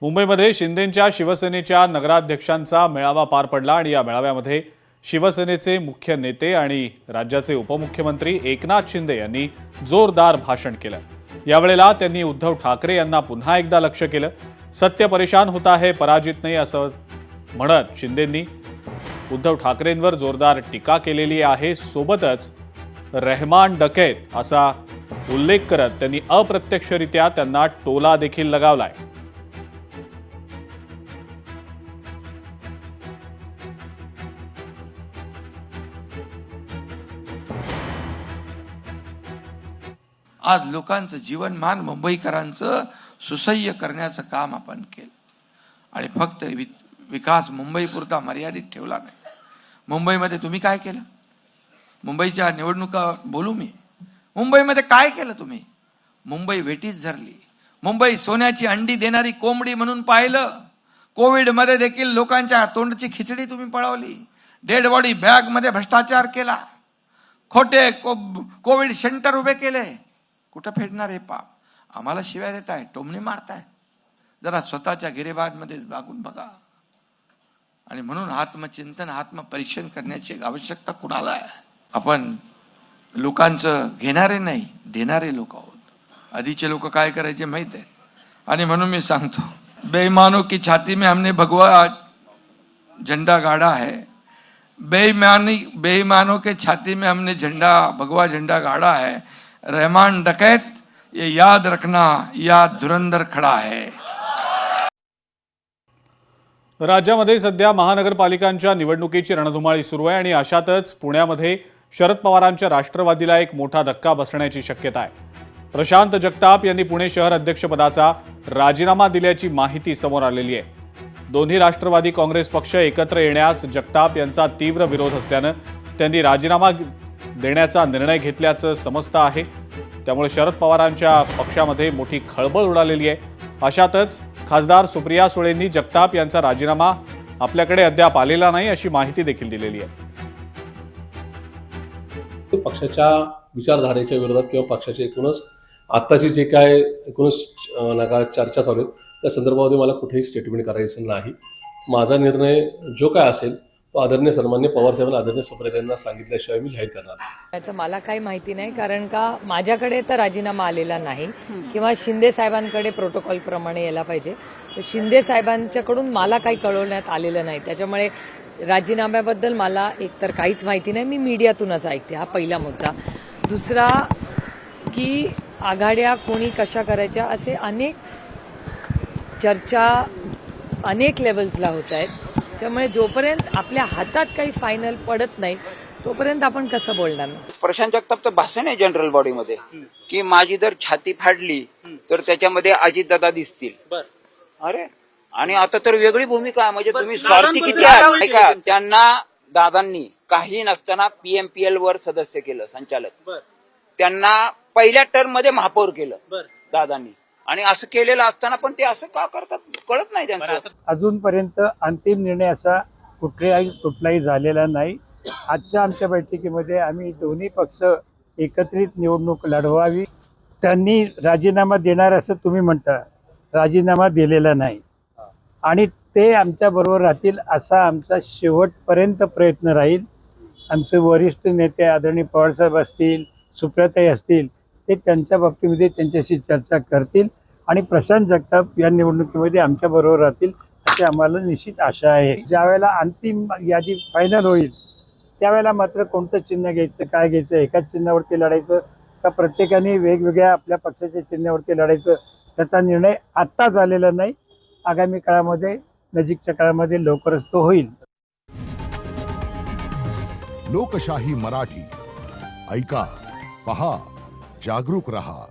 मुंबईमध्ये शिंदेंच्या शिवसेनेच्या नगराध्यक्षांचा मेळावा पार पडला आणि या मेळाव्यामध्ये शिवसेनेचे मुख्य नेते आणि राज्याचे उपमुख्यमंत्री एकनाथ शिंदे यांनी जोरदार भाषण केलं। यावेळेला त्यांनी उद्धव ठाकरे यांना पुन्हा एकदा लक्ष्य केलं। सत्य परेशान होता है, पराजित नाही असं म्हणत शिंदेंनी उद्धव ठाकरेंवर जोरदार टीका केलेली आहे। सोबतच रहमान डकैत असा उल्लेख करत त्यांनी अप्रत्यक्षरित्या त्यांना टोला देखील लगावलाय। आज लोकांचं जीवनमान मुंबईकरांचं सुसह्य करण्याचं काम आपण केलं आणि फक्त विकास मुंबईपुरता मर्यादित ठेवला नाही। मुंबईमध्ये तुम्ही काय केलं? मुंबईच्या निवडणुका बोलू मी। मुंबईमध्ये काय केलं तुम्ही? मुंबई वेटीत धरली। मुंबई सोन्याची अंडी देणारी कोंबडी म्हणून पाहिलं। कोविडमध्ये देखील लोकांच्या तोंडची खिचडी तुम्ही पळवली। डेड बॉडी बॅग मध्ये भ्रष्टाचार केला। खोटे कोविड सेंटर उभे केले। कुठं फेडणार हे पाप? आम्हाला शिव्या देताय, टोमणी मारताय। जरा स्वतःच्या गिरेबाजमध्ये वागून बघा। आणि म्हणून आत्मचिंतन आत्मपरीक्षण करण्याची आवश्यकता कुणाला आहे? आपण लोकांचं घेणारे नाही, देणारे लोक आहोत। आधीचे लोक काय करायचे माहित आहे? आणि म्हणून मी सांगतो, बेईमानों की छाती में हमने भगवा झंडा गाड़ा है। बेईमानों के छाती में हमने भगवा झंडा गाड़ा है। रहमान डकैत ये याद रखना, या धुरंधर खड़ा है। राज्यामध्ये सध्या महानगरपालिकांच्या निवडणुकीची रणधुमाळी सुरू आहे आणि अशातच पुण्यामध्ये शरद पवारांच्या राष्ट्रवादीला एक मोठा धक्का बसण्याची शक्यता आहे। प्रशांत जगताप यांनी पुणे शहर अध्यक्षपदाचा राजीनामा दिल्याची माहिती समोर आलेली आहे। दोन्ही राष्ट्रवादी काँग्रेस पक्ष एकत्र येण्यास जगताप यांचा तीव्र विरोध असल्यानं त्यांनी राजीनामा देण्याचा निर्णय घेतल्याचं समजतं आहे। त्यामुळे शरद पवारांच्या पक्षामध्ये मोठी खळबळ उडालेली आहे। अशातच खासदार सुप्रिया सुळेंनी जगताप यांचा राजीनामा आपल्याकडे अद्याप आलेला नाही अशी माहिती देखील दिलेली आहे। पक्षाच्या विचारधारेच्या विरोधात किंवा पक्षाचे एकूणच आत्ताची जे काय चर्चा चालू आहे त्या संदर्भामध्ये मला कुठेही स्टेटमेंट करायचं नाही। माझा निर्णय जो काय असेल तो आदरणीय सन्माननीय पवारसाहेबांना आदरणीय सुप्रियाताईंना सांगितल्याशिवाय मी जाहीर करणार नाही। त्याचं मला काही माहिती नाही, कारण का माझ्याकडे तर राजीनामा आलेला नाही किंवा शिंदे साहेबांकडे प्रोटोकॉल प्रमाणे यायला पाहिजे। शिंदे साहेबांच्याकडून मला काही कळवण्यात आलेलं नाही। त्याच्यामुळे राजीनाम्याबद्दल मला एकतर काहीच माहिती नाही। मी मीडियातूनच ऐकते। हा पहिला मुद्दा। दुसरा की आघाड्या कोणी कशा करायच्या असे अनेक चर्चा अनेक लेवल्सला होत आहेत। त्यामुळे जोपर्यंत आपल्या हातात काही फायनल पडत नाही तोपर्यंत आपण कसं बोलणार? प्रशांत जगतापचं भाषण आहे जनरल बॉडीमध्ये की माझी जर छाती फाडली तर त्याच्यामध्ये अजितदादा दिसतील। अरे, आणि आता तर वेगळी भूमिका आहे। म्हणजे तुम्ही स्वार्थी किती आहे का? त्यांना दादांनी काही नसताना पीएमपीएल वर सदस्य केलं, संचालक। त्यांना पहिल्या टर्म मध्ये महापौर केलं दादांनी, आणि असं केलेलं असताना पण ते असं का करतात कळत नाही त्यांचं। अजूनपर्यंत अंतिम निर्णय असा कुठलाही झालेला नाही। आजच्या आमच्या बैठकीमध्ये आम्ही दोन्ही पक्ष एकत्रित निवडणूक लढवावी। त्यांनी राजीनामा देणार असं तुम्ही म्हणता, राजीनामा दिलेला नाही आणि ते आमच्या बरोबर राहतील असा आमचा शेवटपर्यंत प्रयत्न राहील। आमचे वरिष्ठ नेते आदरणीय पवारसाहेब असतील, सुप्रियाताई असतील, ते त्यांच्या बाबतीमध्ये त्यांच्याशी चर्चा करतील आणि प्रशांत जगताप या निवडणुकीमध्ये आमच्या बरोबर राहतील अशी आम्हाला निश्चित आशा आहे। ज्यावेळेला अंतिम यादी फायनल होईल त्यावेळेला मात्र कोणतं चिन्ह घ्यायचं, काय घ्यायचं, एकाच चिन्हावरती लढायचं का प्रत्येकाने वेगवेगळ्या आपल्या पक्षाच्या चिन्हावरती लढायचं, त्याचा निर्णय आत्ता झालेला नाही। आगामी काळामध्ये, नजीकच्या काळामध्ये लवकरच तो होईल। लोकशाही मराठी ऐका, पहा, जागरूक रहा।